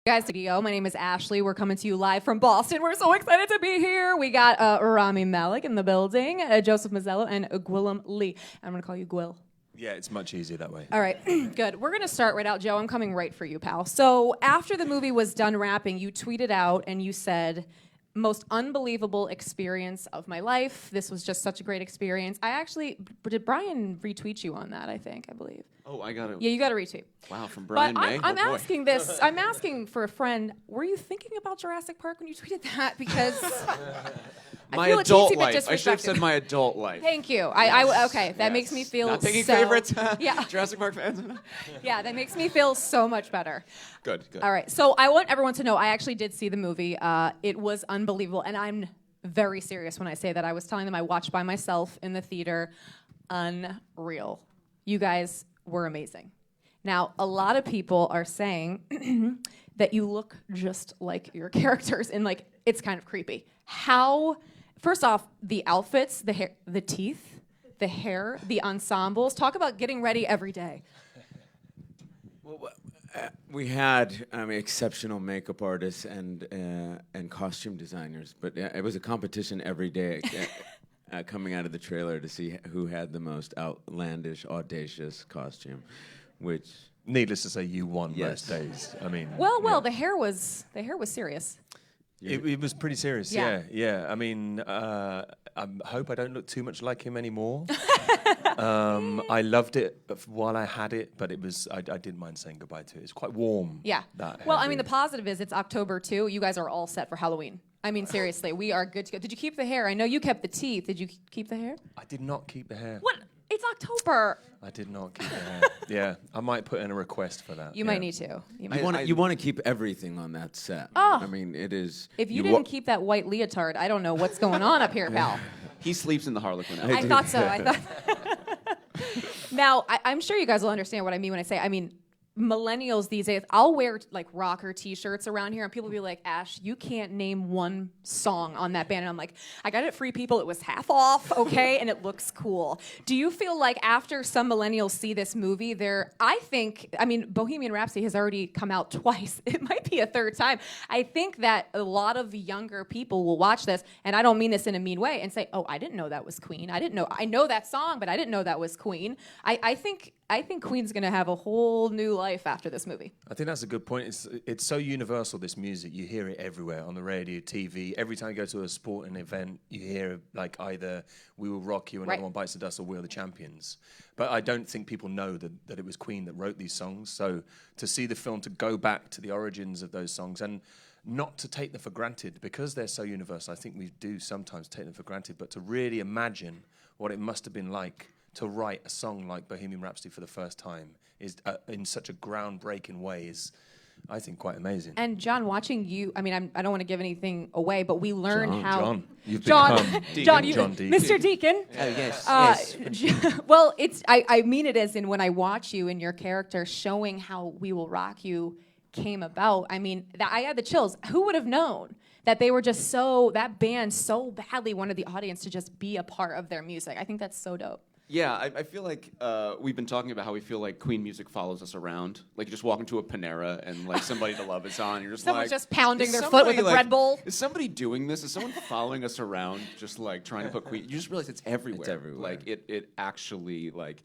Guys, studio. My name is Ashley. We're coming to you live from Boston. We're so excited to be here. We got Rami Malek in the building, Joseph Mazzello, and Gwilym Lee. I'm going to call you Gwil. Yeah, it's much easier that way. All right, good. We're going to start right out. Joe, I'm coming right for you, pal. So after the movie was done wrapping, you tweeted out and you said, most unbelievable experience of my life. This was just such a great experience. Did Brian retweet you on that, I believe. Oh, I got it. Yeah, you got to retweet. Wow, from Brian But May? I'm asking this. I'm asking for a friend. Were you thinking about Jurassic Park when you tweeted that? Because My I feel adult a teensy bit life. I should have disrespectful. said my adult life. Thank you. Okay, that makes me feel Not taking so... favorites? Yeah. Jurassic Park fans? Yeah, that makes me feel so much better. Good. All right, so I want everyone to know I actually did see the movie. It was unbelievable, and I'm very serious when I say that. I was telling them I watched by myself in the theater. Unreal. You guys were amazing. Now, a lot of people are saying that you look just like your characters, and like it's kind of creepy. How? First off, the outfits, the hair, the teeth, the hair, the ensembles. Talk about getting ready every day. Well, we had exceptional makeup artists and costume designers, but it was a competition every day coming out of the trailer to see who had the most outlandish, audacious costume. Which, needless to say, you won Yes. most days. I mean, Well, the hair was serious. it was pretty serious. Yeah. Yeah. I mean, I hope I don't look too much like him anymore. I loved it while I had it, but I didn't mind saying goodbye to it. It's quite warm. Yeah. Well, I mean, the positive is it's October too. You guys are all set for Halloween. I mean, seriously, we are good to go. Did you keep the hair? I know you kept the teeth. Did you keep the hair? I did not keep the hair. What? It's October. I did not keep the hair. Yeah, I might put in a request for that. You might need to. you want to keep everything on that set. Oh. I mean, it is. If you didn't keep that white leotard, I don't know what's going on up here, pal. He sleeps in the Harlequin. I thought so. Now, I'm sure you guys will understand what I mean when I say, millennials these days, I'll wear like rocker t-shirts around here and people will be like, Ash, you can't name one song on that band. And I'm like, I got it Free People. It was half off, okay? And it looks cool. Do you feel like after some millennials see this movie, Bohemian Rhapsody has already come out twice. It might be a third time. I think that a lot of younger people will watch this, and I don't mean this in a mean way, and say, oh, I didn't know that was Queen. I know that song, but I didn't know that was Queen. I think Queen's going to have a whole new life after this movie. I think that's a good point. It's so universal, this music. You hear it everywhere, on the radio, TV. Every time you go to a sporting event, you hear like either We Will Rock You and Right. Everyone Bites the Dust or We're the Champions. But I don't think people know that it was Queen that wrote these songs. So to see the film, to go back to the origins of those songs and not to take them for granted, because they're so universal, I think we do sometimes take them for granted, but to really imagine what it must have been like to write a song like Bohemian Rhapsody for the first time is in such a groundbreaking way is, I think, quite amazing. And John, watching you, I don't want to give anything away, but we learned how... John, you've John, become John, John Deacon. Mr. Deacon. Oh, yes. Well, I mean it as in when I watch you and your character showing how We Will Rock You came about. I mean, I had the chills. Who would have known that they were just that band so badly wanted the audience to just be a part of their music? I think that's so dope. Yeah, I feel like we've been talking about how we feel like Queen music follows us around. Like you just walk into a Panera and like Somebody to Love is on. And you're just Someone's like... just pounding is their foot somebody, with a like, Red Bull. Is somebody doing this? Is someone following us around just like trying to put Queen... You just realize it's everywhere. It's everywhere. Like it actually like...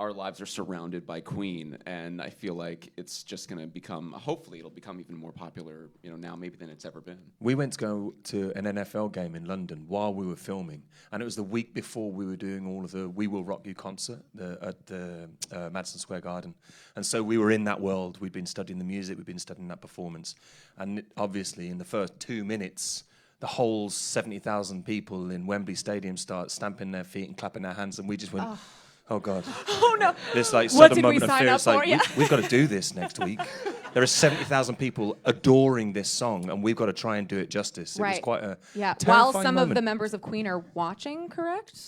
Our lives are surrounded by Queen, and I feel like it's just going to become, hopefully it'll become even more popular, now maybe than it's ever been. We went to go to an NFL game in London while we were filming, and it was the week before we were doing all of the We Will Rock You concert at the Madison Square Garden. And so we were in that world. We'd been studying the music, we'd been studying that performance. And obviously in the first 2 minutes, the whole 70,000 people in Wembley Stadium start stamping their feet and clapping their hands, and we just went... Oh God! Oh no! This like What sudden did we moment of sign fear. up It's like for? Yeah. we've got to do this next week. There are 70,000 people adoring this song, and we've got to try and do it justice. It was quite a While terrifying some moment. of the members of Queen are watching, correct?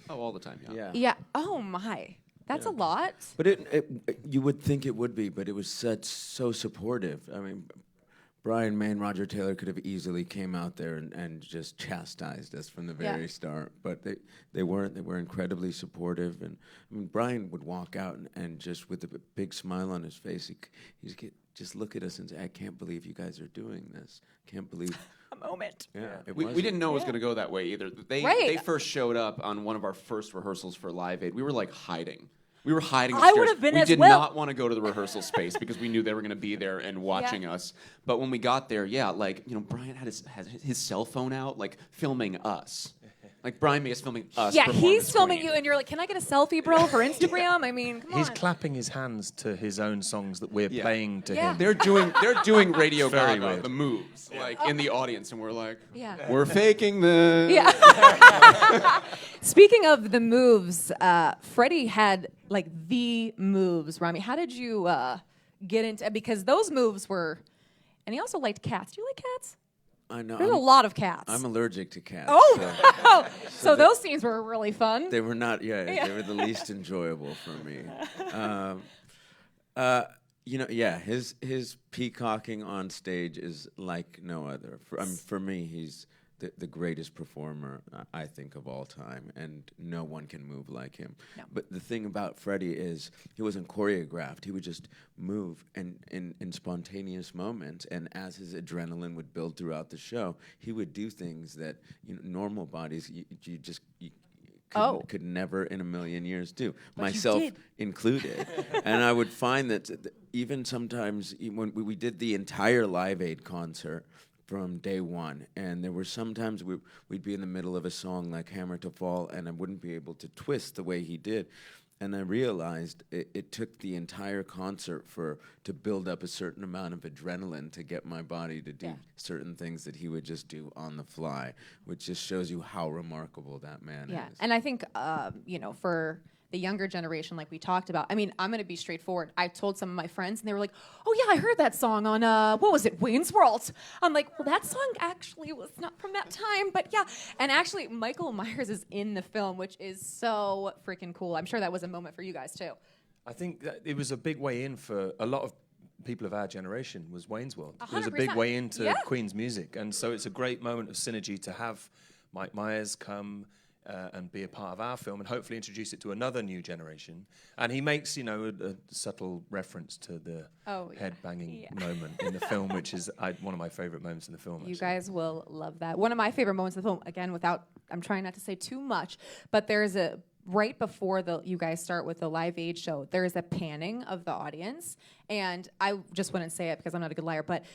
Oh, all the time, yeah. Yeah. Oh my, that's a lot. But you would think it would be, but it was so supportive. I mean, Brian May and Roger Taylor could have easily came out there and just chastised us from the very start, but they weren't. They were incredibly supportive, and I mean, Brian would walk out and just with a big smile on his face, just look at us and say, I can't believe you guys are doing this. Can't believe. A moment. Yeah, We didn't know it was going to go that way either. They first showed up on one of our first rehearsals for Live Aid. We were like hiding. We were hiding upstairs. I would have been we as did well. not want to go to the rehearsal space because we knew they were going to be there and watching us. But when we got there, Brian had his cell phone out, like filming us. Like Brian May is filming us. Yeah, perform he's as filming Queen. you, and you're like, "Can I get a selfie, bro, for Instagram?" I mean, come He's on. clapping his hands to his own songs that we're playing to him. They're doing Radio Very Gaga, weird. the moves, like in the audience, and we're like, Yeah. we're faking this. Yeah. Speaking of the moves, Freddie had like the moves. Rami, how did you get into? Because those moves were, and he also liked cats. Do you like cats? I know. There's a lot of cats. I'm allergic to cats. Oh, so those scenes were really fun. They were not. Yeah, they were the least enjoyable for me. His peacocking on stage is like no other. For me, he's the greatest performer I think of all time, and no one can move like him. No. But the thing about Freddie is he wasn't choreographed. He would just move and in spontaneous moments, and as his adrenaline would build throughout the show, he would do things that normal bodies you just could never in a million years do, But myself you did. included. And I would find that even sometimes when we did the entire Live Aid concert from day one, and there were sometimes we'd be in the middle of a song like Hammer to Fall, and I wouldn't be able to twist the way he did. And I realized it took the entire concert to build up a certain amount of adrenaline to get my body to do certain things that he would just do on the fly, which just shows you how remarkable that man is. And I think for the younger generation, like we talked about, I mean, I'm going to be straightforward. I told some of my friends, and they were like, "Oh yeah, I heard that song on what was it, Wayne's World?" I'm like, "Well, that song actually was not from that time, but yeah." And actually, Michael Myers is in the film, which is so freaking cool. I'm sure that was a moment for you guys too. I think that it was a big way in for a lot of people of our generation was Wayne's World. It was a big 100%. way into Yeah. Queen's music. And so it's a great moment of synergy to have Mike Myers come and be a part of our film and hopefully introduce it to another new generation. And he makes, a subtle reference to the head-banging moment in the film, which is one of my favorite moments in the film. You guys will love that. One of my favorite moments of the film, again, I'm trying not to say too much, but there's right before you guys start with the Live Aid show, there is a panning of the audience. And I just wouldn't say it because I'm not a good liar, but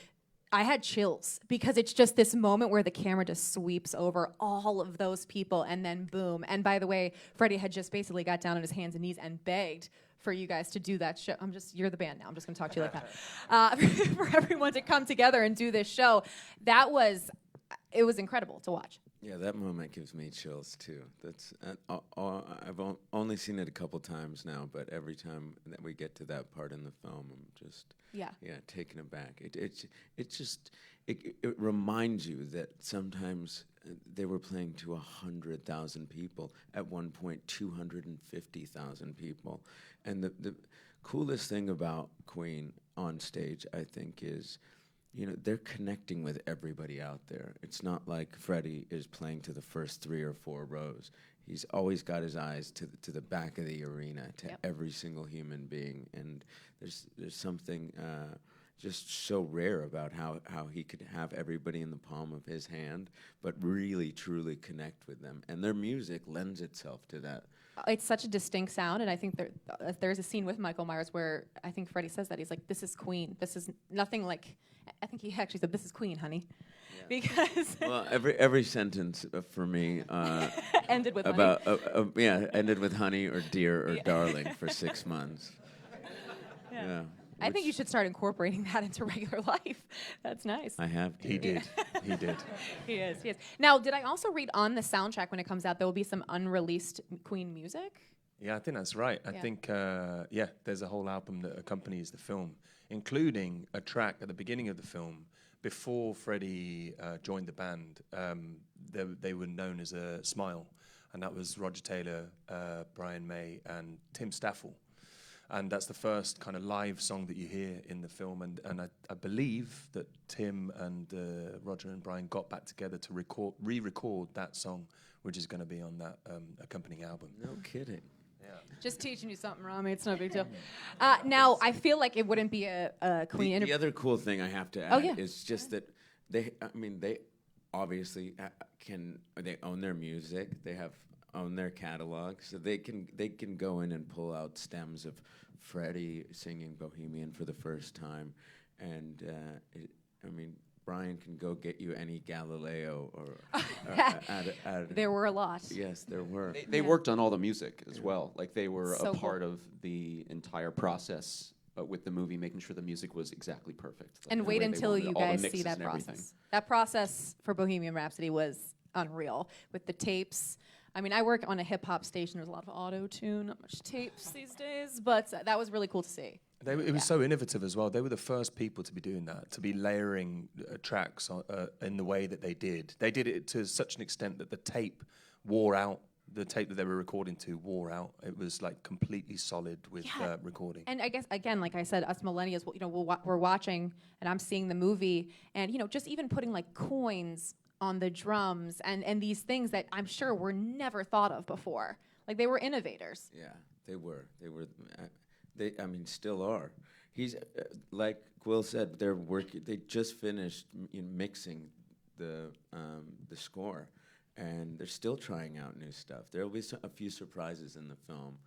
I had chills because it's just this moment where the camera just sweeps over all of those people and then boom. And by the way, Freddie had just basically got down on his hands and knees and begged for you guys to do that show. You're the band now. I'm just going to talk to you like that. For everyone to come together and do this show. It was incredible to watch. Yeah, that moment gives me chills too. That's I've only seen it a couple times now, but every time that we get to that part in the film, I'm just taken aback. It reminds you that sometimes they were playing to 100,000 people. At one point, 250,000 people, and the coolest thing about Queen on stage, I think, is, they're connecting with everybody out there. It's not like Freddie is playing to the first 3 or 4 rows. He's always got his eyes to the back of the arena, to every single human being. And there's something just so rare about how he could have everybody in the palm of his hand, but really, truly connect with them. And their music lends itself to that. It's such a distinct sound, and I think there's a scene with Michael Myers where I think Freddie says that. He's like, "This is Queen. This is nothing like..." I think he actually said, "This is Queen, honey." Yeah. Because... Well, every sentence for me... ended with about, honey. Ended with honey or dear or darling for 6 months. Yeah. I think you should start incorporating that into regular life. That's nice. I have to. He did. He did. He is. Now, did I also read on the soundtrack when it comes out, there will be some unreleased Queen music? Yeah, I think that's right. I think, there's a whole album that accompanies the film, including a track at the beginning of the film. Before Freddie joined the band, they were known as a Smile, and that was Roger Taylor, Brian May, and Tim Staffel. And that's the first kind of live song that you hear in the film. And I believe that Tim and Roger and Brian got back together to re-record that song, which is going to be on that accompanying album. No kidding. Just teaching you something, Rami. It's no big deal. Now, I feel like it wouldn't be a Queen The interview. other cool thing I have to add yeah. is just that they obviously they own their music, they own their catalog, so they can go in and pull out stems of Freddie singing Bohemian for the first time, and Brian can go get you any Galileo or There were a lot. Yes, there were. They worked on all the music as well. Like they were So a part cool. of the entire process with the movie, making sure the music was exactly perfect. Like And the wait way they until wanted you it, all the guys see mixes that and everything. process. That process for Bohemian Rhapsody was unreal with the tapes. I mean, I work on a hip hop station. There's a lot of auto tune, not much tapes these days, but that was really cool to see. It was so innovative as well. They were the first people to be doing that, to be layering tracks in the way that they did. They did it to such an extent that the tape wore out. The tape that they were recording to wore out. It was like completely solid with recording. And I guess, again, like I said, us millennials, we're watching, and I'm seeing the movie, and just even putting like coins on the drums and these things that I'm sure were never thought of before. Like they were innovators. Yeah, they were. They still are. He's like Quill said. They just finished mixing the score, and they're still trying out new stuff. There will be a few surprises in the film,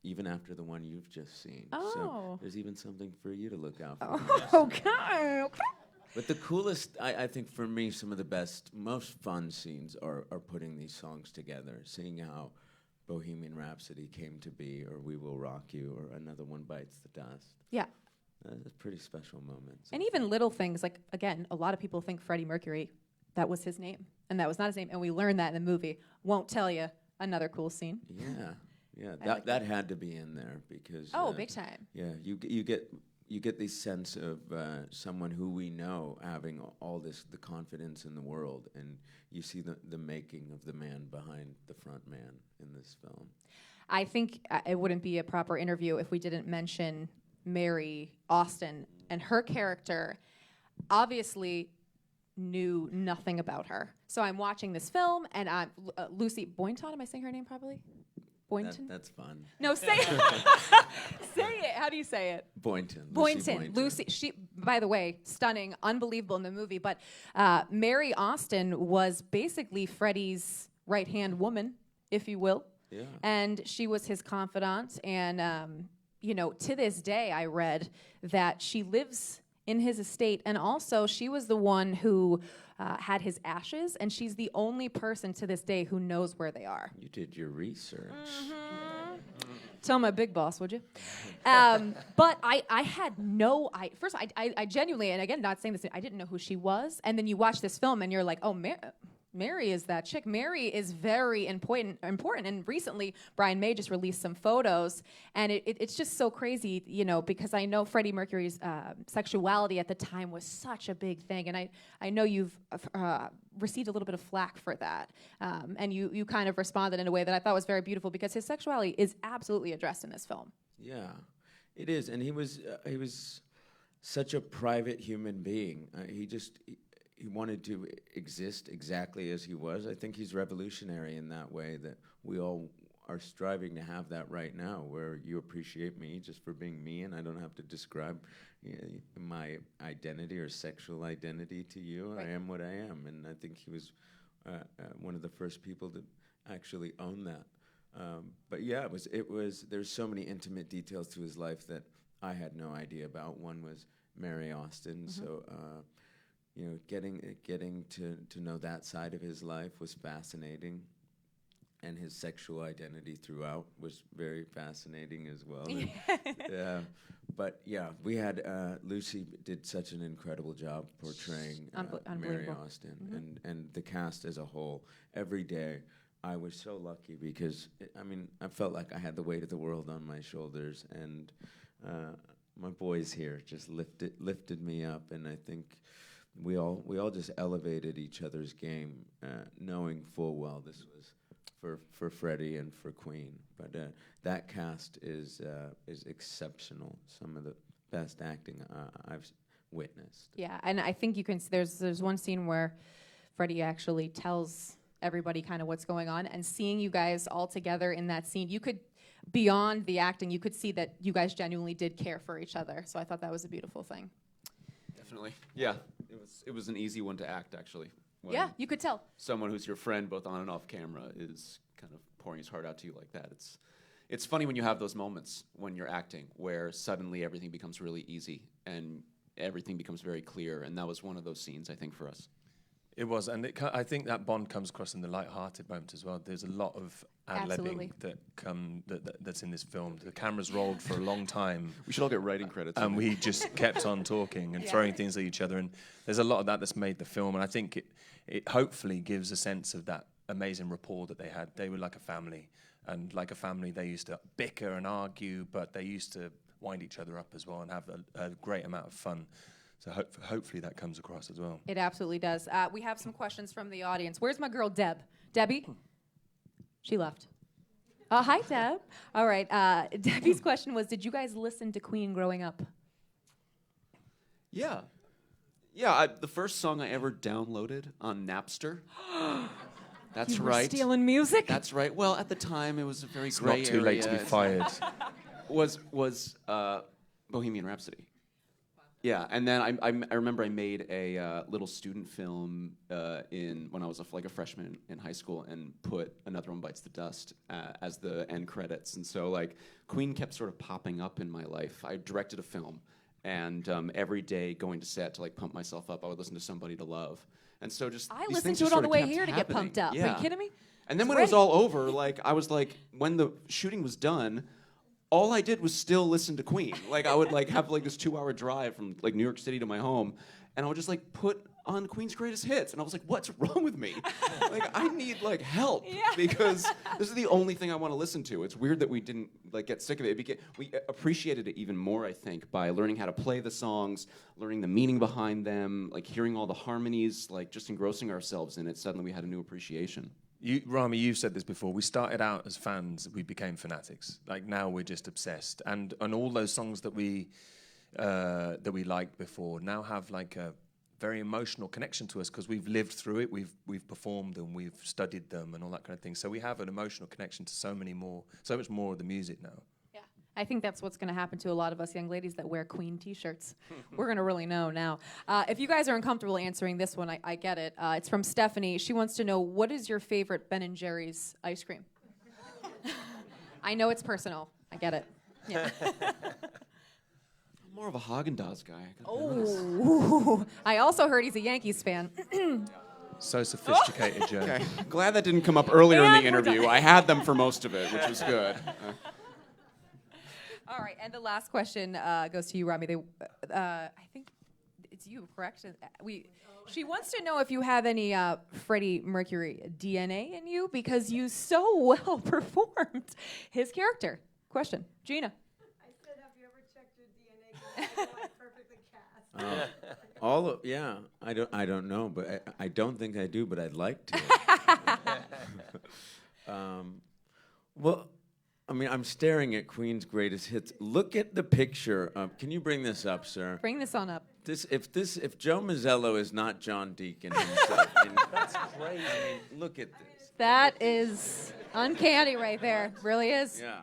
even after the one you've just seen. Oh. So there's even something for you to look out for. Okay. But the coolest, I think for me, some of the best, most fun scenes are putting these songs together, seeing how Bohemian Rhapsody came to be, or We Will Rock You, or Another One Bites the Dust. Yeah. That's a pretty special moment. And even little things, like, again, a lot of people think Freddie Mercury, that was his name. And that was not his name. And we learned that in the movie. Won't tell you. Another cool scene. Yeah. like That had to be in there because. Oh, big time. Yeah, you get this sense of someone who we know having all the confidence in the world, and you see the making of the man behind the front man in this film. I think it wouldn't be a proper interview if we didn't mention Mary Austin and her character. Obviously knew nothing about her. So I'm watching this film, and I'm Lucy Boynton. Am I saying her name properly? Boynton? That's fun. No, say it. Say it. How do you say it? Boynton. Lucy. She, by the way, stunning, unbelievable in the movie. But Mary Austin was basically Freddie's right-hand woman, if you will. Yeah. And she was his confidant. And, to this day, I read that she lives in his estate. And also, she was the one who had his ashes. And she's the only person to this day who knows where they are. You did your research. Mm-hmm. Tell my big boss, would you? But I had first, I genuinely, and again, not saying this, I didn't know who she was. And then you watch this film and you're like, oh, Mary is that chick. Mary is very important. And recently, Brian May just released some photos, and it's just so crazy, because I know Freddie Mercury's sexuality at the time was such a big thing, and I know you've received a little bit of flack for that, and you kind of responded in a way that I thought was very beautiful, because his sexuality is absolutely addressed in this film. Yeah, it is, and he was such a private human being. He wanted to exist exactly as he was. I think he's revolutionary in that way, that we all are striving to have that right now, where you appreciate me just for being me, and I don't have to describe my identity or sexual identity to you. Right. I am what I am, and I think he was one of the first people to actually own that. But yeah, it was. There's so many intimate details to his life that I had no idea about. One was Mary Austin, so. Getting to know that side of his life was fascinating, and his sexual identity throughout was very fascinating as well. But yeah, we had Lucy did such an incredible job portraying Mary Austin, and the cast as a whole. Every day, I was so lucky because I felt like I had the weight of the world on my shoulders, and my boys here just lifted me up, and I think. We all just elevated each other's game, knowing full well this was for Freddie and for Queen. But that cast is exceptional. Some of the best acting I've witnessed. Yeah, and I think you can. There's one scene where Freddie actually tells everybody kind of what's going on. And seeing you guys all together in that scene, you could, beyond the acting, you could see that you guys genuinely did care for each other. So I thought that was a beautiful thing. Definitely. Yeah. It was an easy one to act, actually. When Yeah, you could tell. someone who's your friend, both on and off camera, is kind of pouring his heart out to you like that. It's funny when you have those moments when you're acting where suddenly everything becomes really easy and everything becomes very clear. And that was one of those scenes, I think, for us. It was, and I think that bond comes across in the light-hearted moments as well. There's a lot of Absolutely. ad-libbing that's in this film. The camera's rolled for a long time, We should all get writing credits. and we just kept on talking and throwing things at each other. And there's a lot of that that's made the film, and I think it hopefully gives a sense of that amazing rapport that they had. They were like a family, and like a family, they used to bicker and argue, but they used to wind each other up as well and have a great amount of fun. So hopefully that comes across as well. It absolutely does. We have some questions from the audience. Where's my girl, Deb? Debbie? She left. Hi, Deb. All right. Debbie's question was, did you guys listen to Queen growing up? Yeah. Yeah, the first song I ever downloaded on Napster. That's You were right. stealing music? That's right. Well, at the time, it was a very It's gray not too late to be area. fired. Was Bohemian Rhapsody. Yeah, and then I remember I made a little student film when I was like a freshman in high school and put Another One Bites the Dust as the end credits. And so like Queen kept sort of popping up in my life. I directed a film, and every day going to set to like pump myself up, I would listen to Somebody to Love. And so just I these listened things to just it on sort the of way kept here to get happening. pumped up. Yeah. Are you kidding me? And then when Freddie. it was all over, like I was like, when the shooting was done, all I did was still listen to Queen. Like I would like have like this 2-hour drive from like New York City to my home, and I would just like put on Queen's greatest hits, and I was like, what's wrong with me? Like I need like help because this is the only thing I want to listen to. It's weird that we didn't like get sick of it. We appreciated it even more, I think, by learning how to play the songs, learning the meaning behind them, like hearing all the harmonies, like just engrossing ourselves in it. Suddenly we had a new appreciation. Rami, you've said this before. We started out as fans. We became fanatics. Like now, we're just obsessed. And all those songs that we liked before now have like a very emotional connection to us because we've lived through it. We've performed and we've studied them and all that kind of thing. So we have an emotional connection to so much more of the music now. Yeah. I think that's what's going to happen to a lot of us young ladies that wear Queen T-shirts. We're going to really know now. If you guys are uncomfortable answering this one, I get it. It's from Stephanie. She wants to know, what is your favorite Ben & Jerry's ice cream? I know it's personal. I get it. Yeah. I'm more of a Haagen-Dazs guy. Oh. I also heard he's a Yankees fan. So sophisticated, Joe. Okay. Glad that didn't come up earlier in And the we're interview. done. I had them for most of it, which was good. All right, and the last question goes to you, Rami. I think it's you, correct? She wants to know if you have any Freddie Mercury DNA in you because you so well performed his character. Question, Gina. I said, have you ever checked your DNA? 'Cause I know I'm perfectly cast. I don't know, but I don't think I do, but I'd like to. Well, I mean, I'm staring at Queen's greatest hits. Look at the picture. Can you bring this up, sir? Bring this on up. If Joe Mazzello is not John Deacon himself, that's crazy. I mean, look at this. That is uncanny right there. Really is. Yeah.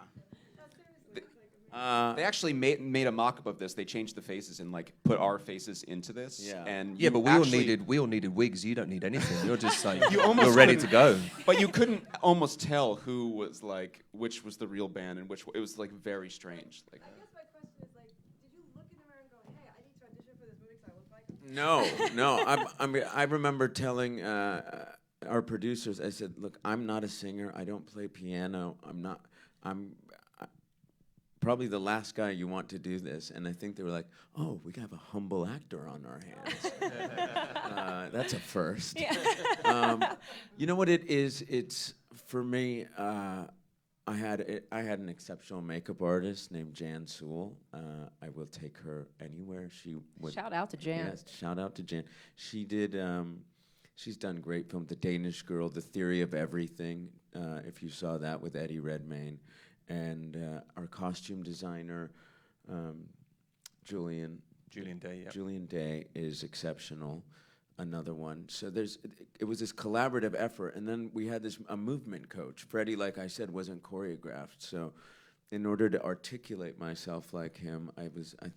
They actually made a mock-up of this. They changed the faces and like put our faces into this. Yeah. And Yeah, you but we all needed wigs. You don't need anything. You're just like you're ready to go. But you couldn't almost tell who was like which was the real band and which it was like very strange. Like I guess my question is like, did you look in the mirror and go, hey, I need to audition for this movie because I look like him? No. I remember telling our producers, I said, look, I'm not a singer. I don't play piano. I'm probably the last guy you want to do this. And I think they were like, oh, we have a humble actor on our hands. That's a first. Yeah. You know what it is? It's, for me, I had an exceptional makeup artist named Jan Sewell. I will take her anywhere. She would. Shout out to Jan. Yes, shout out to Jan. She did. She's done great films. The Danish Girl, The Theory of Everything. If you saw that with Eddie Redmayne, and our costume designer, Julian Julian Day. Yeah. Julian Day is exceptional. another one. So it was this collaborative effort, and then we had a movement coach. Freddie, like I said, wasn't choreographed, so in order to articulate myself like him, I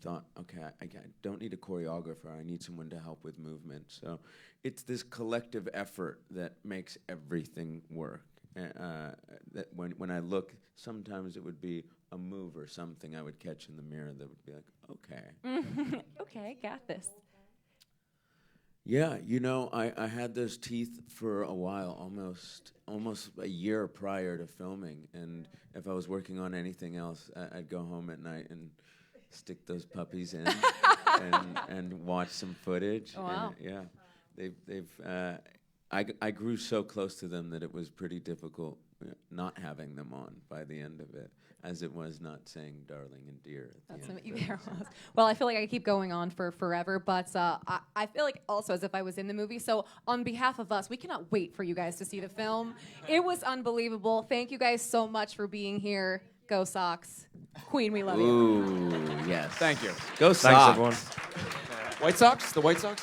thought, okay, I don't need a choreographer. I need someone to help with movement. So it's this collective effort that makes everything work. That when I look, sometimes it would be a move or something I would catch in the mirror that would be like, okay. Okay, got this. Yeah, I had those teeth for a while, almost a year prior to filming, and if I was working on anything else, I'd go home at night and stick those puppies in and watch some footage. Oh, wow. And, yeah, I grew so close to them that it was pretty difficult not having them on by the end of it, as it was not saying darling and dear. That's well, I feel like I keep going on for forever, but I feel like also as if I was in the movie. So on behalf of us, we cannot wait for you guys to see the film. It was unbelievable. Thank you guys so much for being here. Go Sox. Queen, we love you. Ooh, yes. Thank you. Go Sox. Thanks, everyone. White Sox? The White Sox?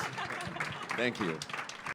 Thank you.